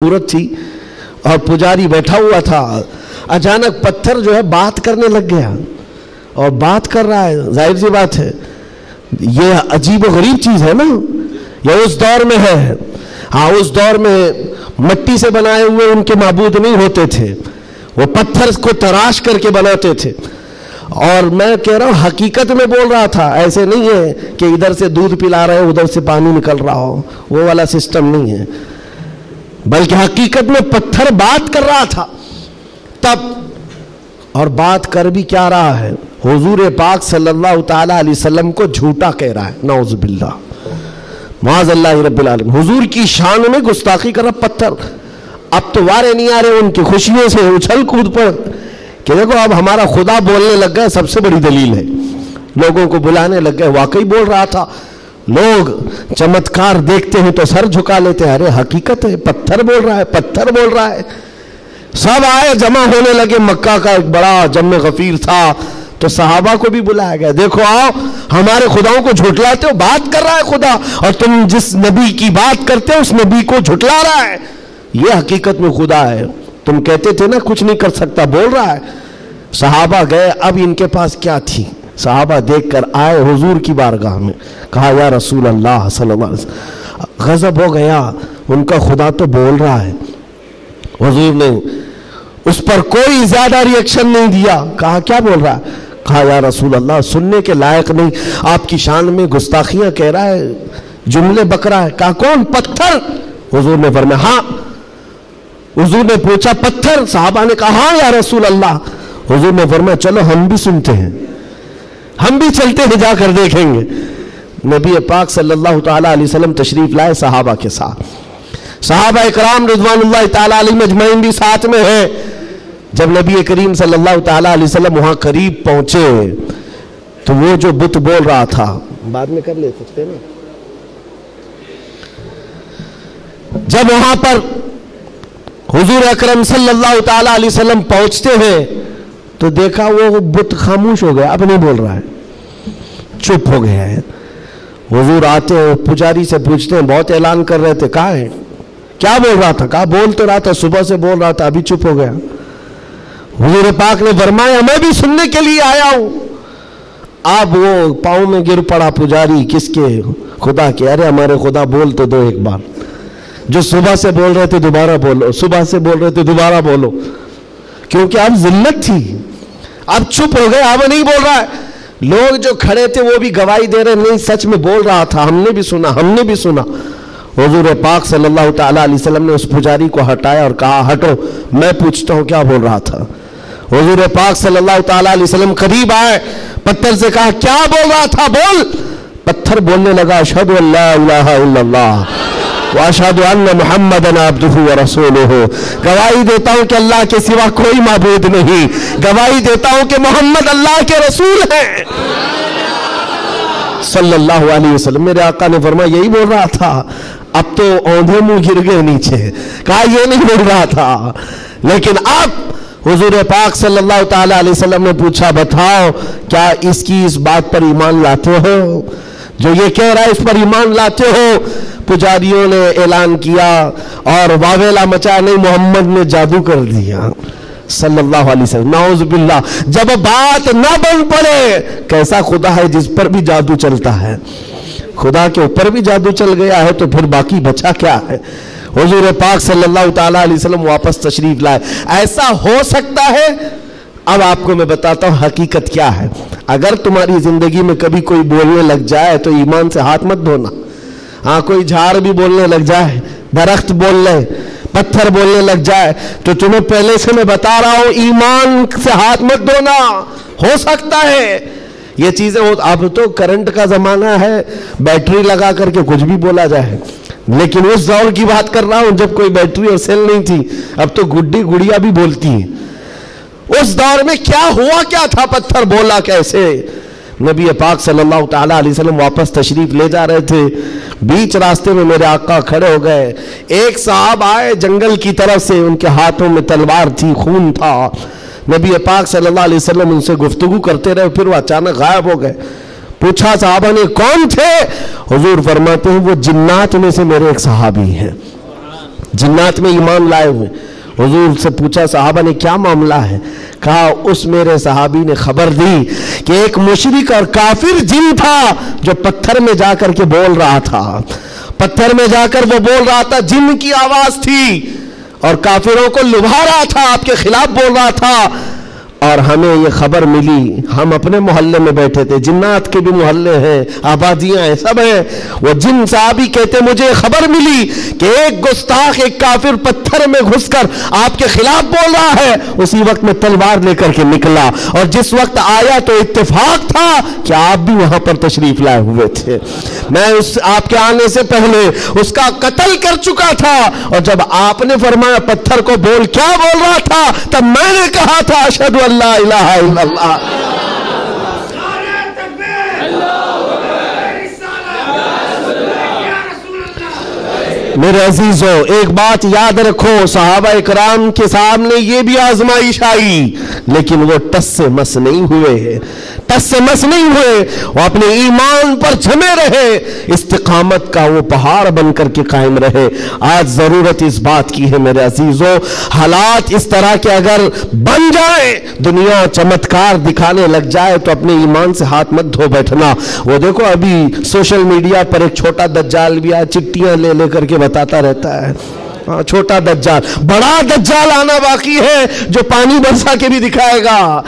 सूरत थी और पुजारी बैठा हुआ था। अचानक पत्थर जो है बात करने लग गया और बात कर रहा है। जाहिर सी बात है, ये अजीब और गरीब चीज है ना, ये उस दौर में है। हाँ, उस दौर में मिट्टी से बनाए हुए उनके माबूद नहीं होते थे, वो पत्थर को तराश करके बनाते थे। और मैं कह रहा हूँ हकीकत में बोल रहा था, ऐसे नहीं है कि इधर से दूध पिला रहे हो उधर से पानी निकल रहा हो, वो वाला सिस्टम नहीं है, बल्कि हकीकत में पत्थर बात कर रहा था तब। और बात कर भी क्या रहा है, हुजूर पाक सल्लल्लाहु ताला अलैहि वसल्लम को झूठा कह रहा है। नौज़ बिल्लाह, माज़अल्लाह रब्बिल आलमीन, हुजूर की शान में गुस्ताखी कर रहा पत्थर। अब तो वारे नहीं आ रहे उनकी खुशियों से उछल कूद पर कि देखो अब हमारा खुदा बोलने लग गया। सबसे बड़ी दलील है, लोगों को बुलाने लग गए। वाकई बोल रहा था, लोग चमत्कार देखते हैं तो सर झुका लेते हैं, अरे हकीकत है, पत्थर बोल रहा है, पत्थर बोल रहा है। सब आए, जमा होने लगे। मक्का का एक बड़ा जम्मे गफीर था, तो सहाबा को भी बुलाया गया। देखो आओ, हमारे खुदाओं को झुटलाते हो, बात कर रहा है खुदा, और तुम जिस नबी की बात करते हो उस नबी को झुटला रहा है। ये हकीकत में खुदा है, तुम कहते थे ना कुछ नहीं कर सकता, बोल रहा है। सहाबा गए, अब इनके पास क्या थी। सहाबा देखकर आए हुजूर की बारगाह में, कहा या रसूल अल्लाह सल्लल्लाहु अलैहि वसल्लम, गजब हो गया, उनका खुदा तो बोल रहा है। हुजूर ने उस पर कोई ज्यादा रिएक्शन नहीं दिया। कहा क्या बोल रहा है? कहा या रसूल अल्लाह, सुनने के लायक नहीं, आपकी शान में गुस्ताखियां कह रहा है, जुमले बक रहा है। कहा कौन? पत्थर। हुजूर ने फरमाया हाँ। हुजूर ने पूछा पत्थर? साहबा ने कहा हाँ या रसूल अल्लाह। हुजूर ने फरमाया चलो हम भी सुनते हैं, हम भी चलते हैं, जाकर देखेंगे। नबी पाक सल्लल्लाहु ताला अलैहि वसल्लम तशरीफ लाए सहाबा के साथ। सहाबा इकराम रिज़वानुल्लाह ताला अलैहिम अजमईन भी साथ में है। जब नबी करीम सल्लल्लाहु ताला अलैहि वसल्लम वहां करीब पहुंचे तो वो जो बुत बोल रहा था, बाद में कर ले सकते ना, जब वहां पर हुजूर अकरम सल्लल्लाहु ताला अलैहि वसल्लम पहुंचते हैं तो देखा वो बुत खामोश हो गया, अब नहीं बोल रहा है, चुप हो गया है। हुजूर आते हैं, पुजारी से पूछते हैं, बहुत ऐलान कर रहे थे, कहाँ है, क्या बोल रहा था? कहा बोल तो रहा था, सुबह से बोल रहा था, अभी चुप हो गया। हुजूर पाक ने फरमाया मैं भी सुनने के लिए आया हूं। अब वो पाँव में गिर पड़ा पुजारी, किसके? खुदा के। अरे हमारे खुदा बोल तो दो एक बार, जो सुबह से बोल रहे थे दोबारा बोलो, सुबह से बोल रहे थे दोबारा बोलो, क्योंकि अब जिल्लत थी। अब चुप हो गए, अब नहीं बोल रहा है। लोग जो खड़े थे वो भी गवाही दे रहे, नहीं सच में बोल रहा था, हमने भी सुना, हमने भी सुना। हुजूर पाक सल्लल्लाहु ताला अलैहि वसल्लम ने उस पुजारी को हटाया और कहा हटो, मैं पूछता हूं क्या बोल रहा था। हुजूर पाक सल्लल्लाहु ताला अलैहि वसल्लम करीब आए, पत्थर से कहा क्या बोल रहा था, बोल। पत्थर बोलने लगा अशहदु अल्ला इलाहा इल्लल्लाह व अशहदु अन्ना मुहम्मदन अब्दुहु व रसूलुहु, गवाही देता हूं कि अल्लाह के सिवा कोई माबूद नहीं, गवाही देता हूं कि मोहम्मद अल्लाह के रसूल हैं सल्लल्लाहु अलैहि वसल्लम। मेरे आका ने फरमाया यही बोल रहा था। अब तो औंधे मुंह गिर गए नीचे, कहा ये नहीं बोल रहा था। लेकिन अब हुजूर पाक सल्लल्लाहु ताला अलैहि वसल्लम ने पूछा बताओ क्या इसकी इस बात पर ईमान लाते हो, जो ये कह रहा है इस पर ईमान लाते हो? पुजारियों ने ऐलान किया और वावेला मचा, नहीं मोहम्मद ने जादू कर दिया सल्लल्लाहु अलैहि वसल्लम। नाउज़ बिल्लाह। जब बात ना बन पड़े, कैसा खुदा है जिस पर भी जादू चलता है, खुदा के ऊपर भी जादू चल गया है तो फिर बाकी बचा क्या है। हुजूर पाक सल्लल्लाहु ताला अलैहि वसल्लम वापस तशरीफ लाए। ऐसा हो सकता है? अब आपको मैं बताता हूं हकीकत क्या है। अगर तुम्हारी जिंदगी में कभी कोई बोलने लग जाए तो ईमान से हाथ मत धोना। हाँ, कोई झाड़ भी बोलने लग जाए, दरख्त बोल ले, पत्थर बोलने लग जाए, तो तुम्हें पहले से मैं बता रहा हूं ईमान से हाथ मत धोना। हो सकता है ये चीजें हो। अब तो करंट का जमाना है, बैटरी लगा करके कुछ भी बोला जाए, लेकिन उस दौर की बात कर रहा हूं जब कोई बैटरी और सेल नहीं थी। अब तो गुड्डी गुड़िया भी बोलती है। उस दौर में क्या हुआ, क्या था, पत्थर बोला कैसे? नबी पाक सल्लल्लाहु ताला अलैहि वसल्लम वापस तशरीफ ले जा रहे थे, बीच रास्ते में मेरे आका खड़े हो गए। एक साहब आए जंगल की तरफ से, उनके हाथों में तलवार थी, खून था। नबी पाक सल्लल्लाहु अलैहि वसल्लम उनसे गुफ्तगू करते रहे, फिर वो अचानक गायब हो गए। पूछा साहबा ने कौन थे? हुजूर फरमाते हैं वो जिन्नात में से मेरे एक सहाबी हैं। जिन्नात में ईमान लाए हुए। हुजूर से पूछा सहाबा ने क्या मामला है? कहा उस मेरे सहाबी ने खबर दी कि एक मुशरिक और काफिर जिन था जो पत्थर में जाकर के बोल रहा था, पत्थर में जाकर वो बोल रहा था, जिन की आवाज थी और काफिरों को लुभा रहा था, आपके खिलाफ बोल रहा था। और हमें ये खबर मिली, हम अपने मोहल्ले में बैठे थे, जिन्नात के भी मोहल्ले हैं, आबादियां हैं, सब हैं। वो जिन साहबी कहते मुझे खबर मिली कि एक गुस्ताख, एक काफिर पत्थर में घुसकर आपके खिलाफ बोल रहा है। उसी वक्त में तलवार लेकर के निकला और जिस वक्त आया तो इत्तेफाक था कि आप भी वहां पर तशरीफ लाए हुए थे। मैं उस आपके आने से पहले उसका कत्ल कर चुका था और जब आपने फरमाया पत्थर को बोल, क्या बोल रहा था, तब मैंने कहा था अशहदु अल्ला इलाहा इल्लल्लाह। मेरे अजीजों, एक बात याद रखो, सहाबा इकराम के सामने ये भी आजमाइश आई, लेकिन वो टस से मस नहीं हुए, टस से मस नहीं हुए। वो अपने ईमान पर जमे रहे, इस्तिकामत का वो पहाड़ बनकर के कायम रहे। आज जरूरत इस बात की है मेरे अजीजों, हालात इस तरह के अगर बन जाए, दुनिया चमत्कार दिखाने लग जाए, तो अपने ईमान से हाथ मत धो बैठना। वो देखो अभी सोशल मीडिया पर एक छोटा दज्जाल भी आया, चिट्ठियां ले लेकर के बताता रहता है। छोटा दज्जाल, बड़ा दज्जाल आना बाकी है जो पानी बरसा के भी दिखाएगा।